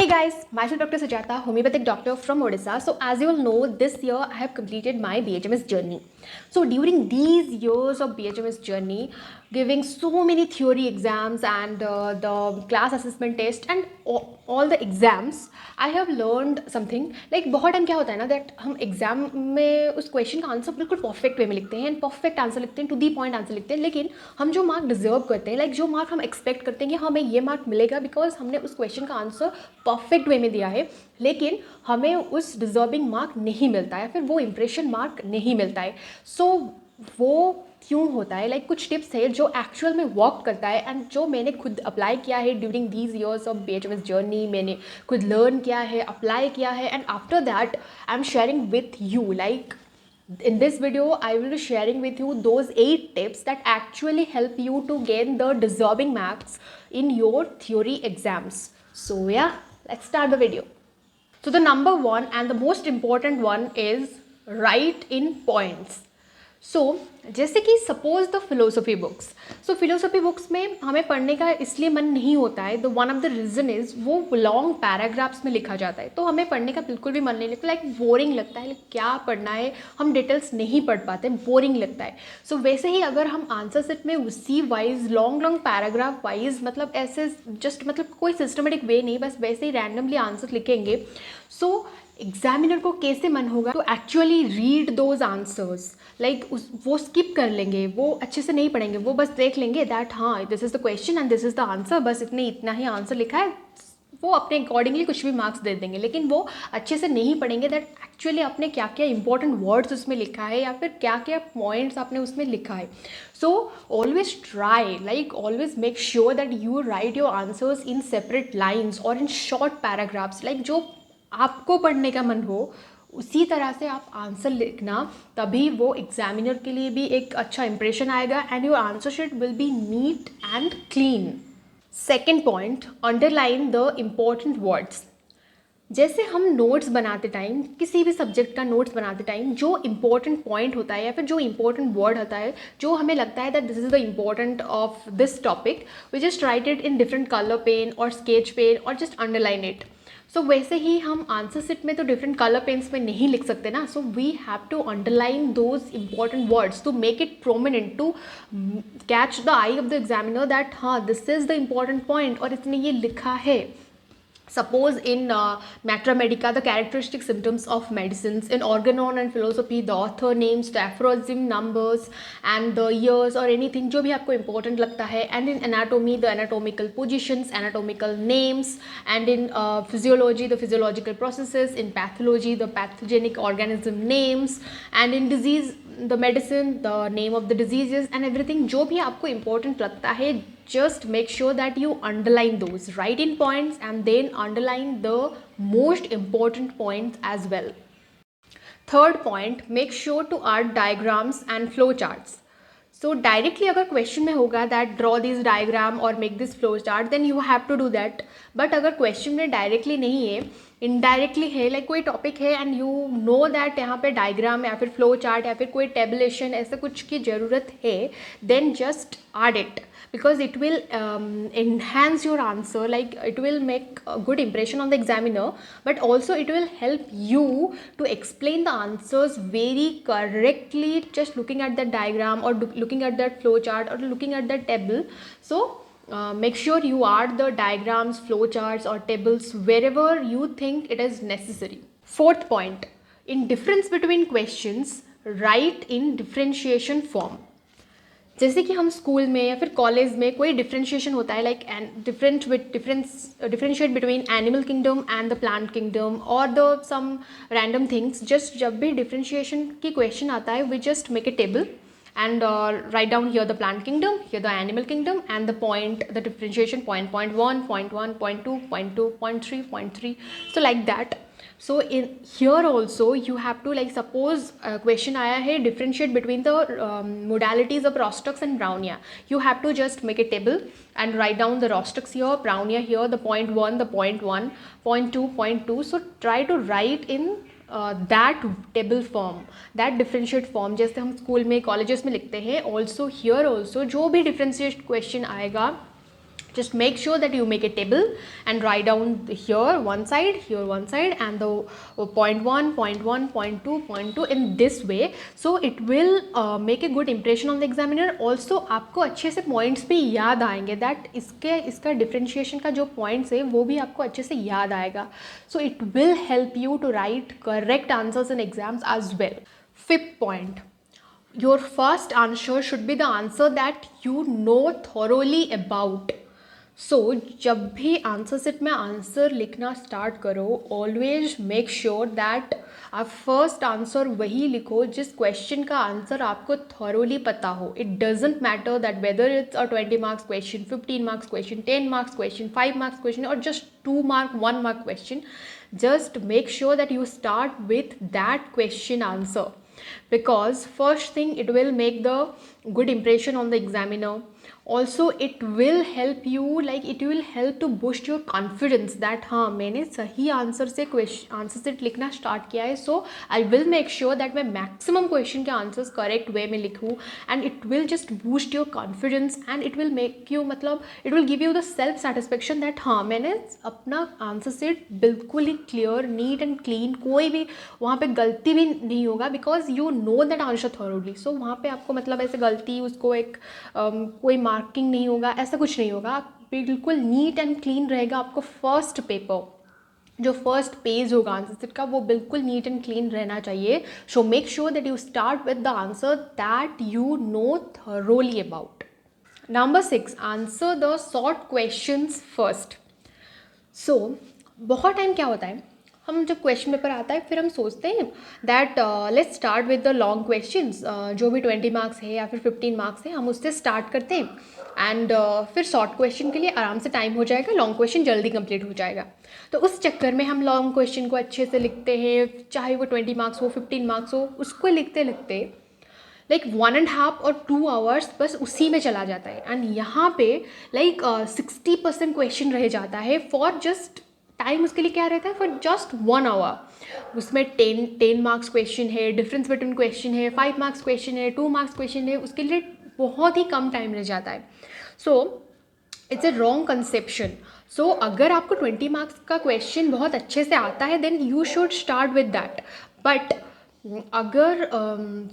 guys, myself Dr. Sujata, homeopathic doctor from Odisha. So as you all know, this year I have completed my BHMS journey. So during these years of BHMS journey, giving so many theory exams and the class assessment test and all the exams, I have learned something. Like बहुत time क्या होता है ना that हम exam में उस question का answer बिल्कुल परफेक्ट वे में लिखते हैं, परफेक्ट आंसर लिखते हैं, टू दी पॉइंट आंसर लिखते हैं, लेकिन हम जो मार्क डिजर्व करते हैं, लाइक जो मार्क हम एक्सपेक्ट करते हैं कि हमें ये मार्क मिलेगा बिकॉज हमने उस क्वेश्चन का आंसर परफेक्ट वे में दिया है, लेकिन हमें उस डिजर्विंग मार्क नहीं मिलता है, फिर वो इंप्रेशन मार्क नहीं मिलता है. सो वो क्यों होता है? लाइक कुछ टिप्स है जो एक्चुअल में वर्क करता है एंड जो मैंने खुद अप्लाई किया है during these years of BHMS journey. मैंने खुद लर्न किया है, अप्लाई किया है, and after that I am sharing with you. Like in this video I will be sharing with you those 8 tips that actually help you to gain the deserving marks in your theory exams. So yeah, let's start the video. So the number one and the most important one is write in points. सो जैसे कि suppose the philosophy books. So philosophy books में हमें पढ़ने का इसलिए मन नहीं होता है. The one of the reason is वो लॉन्ग पैराग्राफ्स में लिखा जाता है, तो हमें पढ़ने का बिल्कुल भी मन नहीं लगता. लाइक बोरिंग लगता है, क्या पढ़ना है, हम डिटेल्स नहीं पढ़ पाते, बोरिंग लगता है. सो वैसे ही अगर हम आंसर सेट में उसी वाइज लॉन्ग पैराग्राफ वाइज, मतलब ऐसे जस्ट मतलब कोई सिस्टमेटिक वे नहीं, बस वैसे ही रैंडमली आंसर लिखेंगे, सो एग्जामिनर को कैसे मन होगा to actually read those answers. Like वो स्किप कर लेंगे, वो अच्छे से नहीं पढ़ेंगे, वो बस देख लेंगे दैट हाँ this is the question and this is the answer, बस इतना ही आंसर लिखा है, वो अपने अकॉर्डिंगली कुछ भी मार्क्स दे देंगे, लेकिन वो अच्छे से नहीं पढ़ेंगे दैट एक्चुअली आपने क्या क्या इंपॉर्टेंट वर्ड्स उसमें लिखा है या फिर क्या क्या पॉइंट्स आपने उसमें लिखा है. So always try, like always make sure that you right your answers in separate lines और इन शॉर्ट पैराग्राफ्स. लाइक जो आपको पढ़ने का मन हो उसी तरह से आप आंसर लिखना, तभी वो एग्जामिनर के लिए भी एक अच्छा इंप्रेशन आएगा and your answer sheet will be NEET and clean. Second point, underline the important words. जैसे हम नोट्स बनाते टाइम, किसी भी सब्जेक्ट का नोट्स बनाते टाइम, जो इंपॉर्टेंट पॉइंट होता है या फिर जो इंपॉर्टेंट वर्ड होता है, जो हमें लगता है that this is the important of this topic, we just write it in different colour pen और स्केच पेन और जस्ट अंडरलाइन इट. सो वैसे ही हम आंसर सीट में तो डिफरेंट कलर पेन्स में नहीं लिख सकते ना. So we have to underline those important words to make it prominent, to catch the eye of the examiner that हाँ this is the important point और इसने ये लिखा है. Suppose in Matra Medica, the characteristic symptoms of medicines. In organon and philosophy, the author names, the aphorism numbers and the years or anything जो भी आपको important लगता है. And in anatomy, the anatomical positions, anatomical names. And in physiology, the physiological processes. In pathology, the pathogenic organism names. And in disease, the medicine, the name of the diseases and everything. जो भी आपको important लगता है, just make sure that you underline those, write in points and then underline the most important points as well. Third point, make sure to add diagrams and flow charts. So directly अगर question में होगा that draw this diagram or make this flow chart, then you have to do that. But अगर question में directly नहीं है, indirectly है, like कोई topic है एंड यू नो दैट यहाँ पे डायग्राम या फिर फ्लो चार्ट या फिर कोई टेबुलेशन ऐसे कुछ की ज़रूरत है, then just add it because it will enhance your answer, like it will make a good impression on the examiner, but also it will help you to explain the answers very correctly just looking at that diagram or looking at that flow chart or looking at that table. So make sure you add the diagrams, flow charts or tables wherever you think it is necessary. Fourth point, in difference between questions, write in differentiation form. जैसे कि हम school में या फिर college में कोई differentiation होता है, like differentiate between animal kingdom and the plant kingdom और the some random things. Just जब भी डिफ्रेंशिएशन की क्वेश्चन आता है, we just make a table and write down here the plant kingdom, here the animal kingdom and the point, the differentiation point 1, point 1, point 2, point 2, point 3, point 3. So like that. So in here also you have to, like suppose question आया है differentiate between the modalities of Rostock's and Brownia. You have to just make a table and write down the Rostock's here, Brownia here, the point 1, the point 1, point 2, point 2. So try to write in that table form, that differentiate form, जैसे हम school में colleges में लिखते हैं. Also here also जो भी differentiate question आएगा Just make sure that you make a table and write down here one side, and the point 1, point 1, point 2, point 2 in this way. So it will make a good impression on the examiner. Also आपको अच्छे से points भी याद आएंगे, that इसका differentiation का जो points है वो भी आपको अच्छे से याद आएगा. So it will help you to write correct answers in exams as well. Fifth point, your first answer should be the answer that you know thoroughly about. सो जब भी आंसर सेट में आंसर लिखना स्टार्ट करो, always make sure that आप first answer वही लिखो जिस question का आंसर आपको थॉरोली पता हो. It doesn't matter that whether it's a 20 marks question, 15 marks question, 10 marks question, 5 marks question और just 2 mark 1 mark question. Just make sure that you start with that question answer, because first thing it will make the good impression on the examiner. Also it will help you, like it will help to boost your confidence that हाँ मैंने सही answer से answer set लिखना start किया है. So I will make sure that मैं maximum question के answers correct way में लिखूँ, and it will just boost your confidence and it will make you, मतलब it will give you the self satisfaction that हाँ मैंने अपना answer set बिल्कुल ही क्लियर, नीट एंड क्लीन, कोई भी वहाँ पे गलती भी नहीं होगा, because you know that answer thoroughly. So वहाँ पे आपको मतलब ऐसे गलती उसको एक कोई मार्किंग नहीं होगा, ऐसा कुछ नहीं होगा. बिल्कुल नीट एंड क्लीन रहेगा. आपको फर्स्ट पेपर, जो फर्स्ट पेज होगा आंसर सेट का, वो बिल्कुल नीट एंड क्लीन रहना चाहिए. So make sure that you start with the answer that you know thoroughly about. Number 6, answer the short questions first. So बहुत टाइम क्या होता है, हम जब क्वेश्चन पेपर आता है फिर हम सोचते हैं that let's start with the long questions, जो भी 20 मार्क्स है या फिर 15 मार्क्स है हम उससे स्टार्ट करते हैं, एंड फिर शॉर्ट क्वेश्चन के लिए आराम से टाइम हो जाएगा, लॉन्ग क्वेश्चन जल्दी कंप्लीट हो जाएगा. तो उस चक्कर में हम लॉन्ग क्वेश्चन को अच्छे से लिखते हैं, चाहे वो 20 मार्क्स हो 15 मार्क्स हो, उसको लिखते लिखते लाइक 1.5 और 2 आवर्स बस उसी में चला जाता है. एंड यहाँ पे लाइक 60% क्वेश्चन रह जाता है फॉर जस्ट टाइम. उसके लिए क्या रहता है, फॉर जस्ट 1 आवर. उसमें 10 मार्क्स क्वेश्चन है, डिफरेंस बिटवीन क्वेश्चन है, 5 मार्क्स क्वेश्चन है, 2 मार्क्स क्वेश्चन है, उसके लिए बहुत ही कम टाइम रह जाता है. So it's a wrong conception. So अगर आपको 20 मार्क्स का क्वेश्चन बहुत अच्छे से आता है then you should start with that. But अगर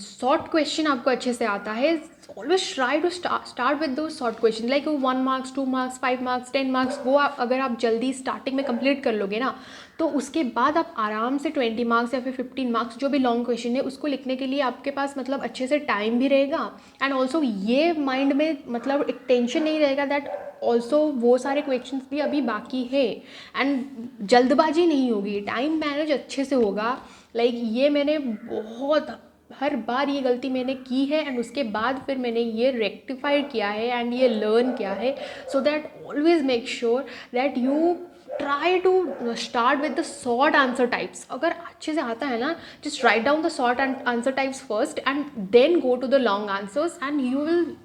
शॉर्ट क्वेश्चन आपको अच्छे से आता है, always try to start with दो short question, like 1 marks, 2 marks, 5 marks, 10 marks. वो अगर आप जल्दी स्टार्टिंग में कंप्लीट कर लोगे ना, तो उसके बाद आप आराम से 20 मार्क्स या फिर 15 मार्क्स जो भी लॉन्ग क्वेश्चन है उसको लिखने के लिए आपके पास मतलब अच्छे से टाइम भी रहेगा. एंड ऑल्सो ये माइंड में मतलब एक टेंशन नहीं रहेगा दैट ऑल्सो वो सारे क्वेश्चंस भी अभी बाकी है, एंड जल्दबाजी नहीं होगी, टाइम मैनेज अच्छे से होगा. लाइक ये मैंने बहुत हर बार ये गलती मैंने की है, एंड उसके बाद फिर मैंने ये रेक्टिफाइड किया है एंड ये लर्न किया है. So that always make sure that you try to start with the short answer types. अगर अच्छे से आता है ना, just write down the short answer types first and then go to the long answers, and you will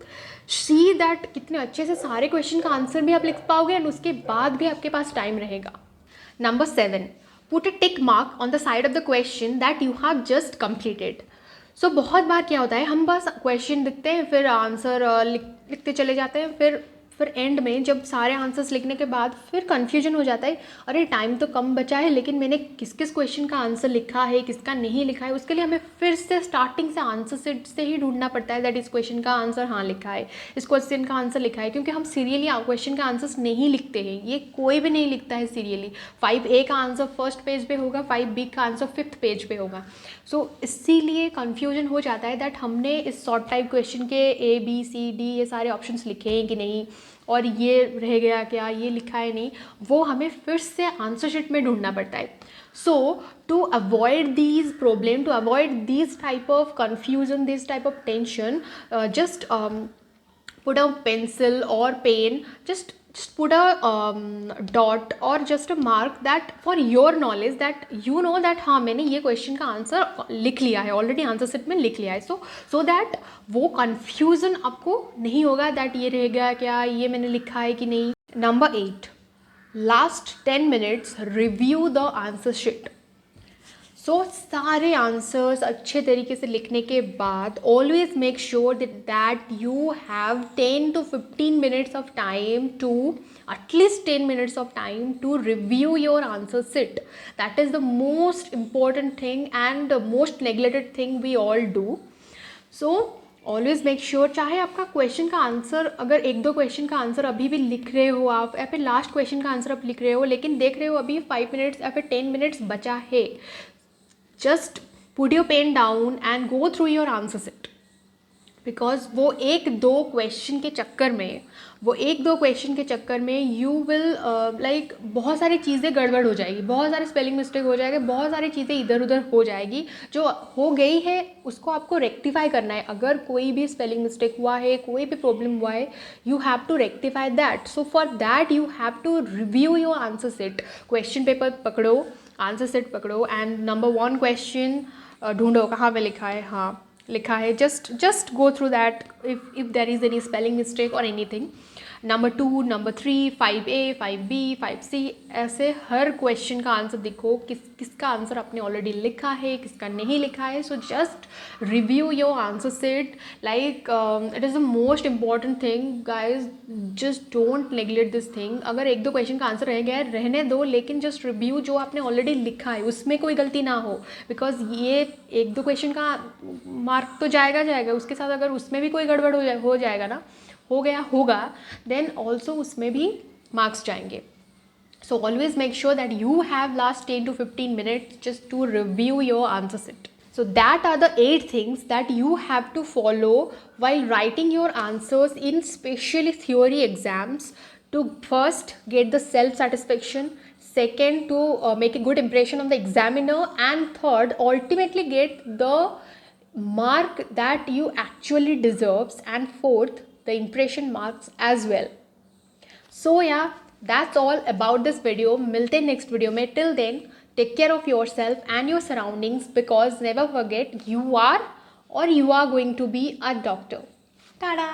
see that कितने अच्छे से सारे क्वेश्चन का आंसर भी आप लिख पाओगे, एंड उसके बाद भी आपके पास टाइम रहेगा. Number 7, put a tick mark on the side of the question that you have just completed. सो बहुत बार क्या होता है, हम बस क्वेश्चन लिखते हैं फिर आंसर लिखते चले जाते हैं, फिर एंड में जब सारे आंसर्स लिखने के बाद फिर कन्फ्यूजन हो जाता है, अरे टाइम तो कम बचा है लेकिन मैंने किस किस क्वेश्चन का आंसर लिखा है, किसका नहीं लिखा है. उसके लिए हमें फिर से स्टार्टिंग से आंसर सेट से ही ढूंढना पड़ता है दैट इस क्वेश्चन का आंसर हाँ लिखा है, इस क्वेश्चन का आंसर लिखा है, क्योंकि हम सीरियली क्वेश्चन का आंसर्स नहीं लिखते हैं. ये कोई भी नहीं लिखता है सीरियली. 5A का आंसर फर्स्ट पेज पे होगा, 5B का आंसर 5th पेज पे होगा. सो इसीलिए कन्फ्यूजन हो जाता है दैट हमने इस शॉर्ट टाइप क्वेश्चन के ABCD ये सारे ऑप्शंस लिखे हैं कि नहीं, और ये रह गया क्या, ये लिखा है नहीं, वो हमें फिर से आंसर शीट में ढूंढना पड़ता है. So to avoid these problem, to avoid these type of confusion, this type of tension, just put a pencil or pen, just put a dot or just a mark that for your knowledge that you know that हाँ मैंने ये question का answer लिख लिया है, already answer set में लिख लिया है. सो दैट वो कन्फ्यूज़न आपको नहीं होगा दैट ये रह गया क्या, ये मैंने लिखा है कि नहीं. Number 8, last 10 minutes review the answer sheet. So सारे आंसर्स अच्छे तरीके से लिखने के बाद always make sure that you have 10 to 15 minutes of time to at least 10 minutes of time to review your answer set. That is the most important thing and the most neglected thing we all do. So always make sure, चाहे आपका question का answer, अगर एक दो question का answer अभी भी लिख रहे हो आप, या फिर लास्ट क्वेश्चन का आंसर आप लिख रहे हो लेकिन देख रहे हो अभी 5 minutes या फिर 10 minutes बचा है, just put your pen down and go through your answer set. Because वो एक दो क्वेश्चन के चक्कर में यू विल लाइक बहुत सारी चीज़ें गड़बड़ हो जाएगी, बहुत सारे स्पेलिंग मिस्टेक हो जाएंगे, बहुत सारी चीज़ें इधर उधर हो जाएगी. जो हो गई है उसको आपको रेक्टिफाई करना है. अगर कोई भी स्पेलिंग मिस्टेक हुआ है, कोई भी प्रॉब्लम हुआ है, you have to rectify that. So for that you have to review your answer set. Question paper पकड़ो, आंसर सेट पकड़ो एंड नंबर 1 क्वेश्चन ढूंढो कहाँ पे लिखा है. हाँ लिखा है, just go through that if there is any spelling mistake or anything. Number 2, number 3, 5A, 5B, 5C, ऐसे हर क्वेश्चन का आंसर देखो किसका आंसर आपने ऑलरेडी लिखा है, किसका नहीं लिखा है. So just review your answer set. Like it is the most important thing guys. Just don't neglect this thing. अगर एक दो क्वेश्चन का आंसर रह गया है रहने दो, लेकिन जस्ट रिव्यू जो आपने ऑलरेडी लिखा है उसमें कोई गलती ना हो. बिकॉज ये एक दो क्वेश्चन का मार्क तो जाएगा, उसके साथ अगर उसमें भी कोई गड़बड़ हो जाएगा ना, होगा देन ऑल्सो उसमें भी मार्क्स जाएंगे. So always make sure that you have last 10 to 15 minutes just to review your answer set. So that are the 8 things that you have to follow while writing your answers in specially theory exams to first get the self satisfaction, second to make a good impression on the examiner, and third ultimately get the mark that you actually deserves, and fourth the impression marks as well. So yeah, that's all about this video. मिलते हैं next video में. Till then, take care of yourself and your surroundings, because never forget you are going to be a doctor. Tada!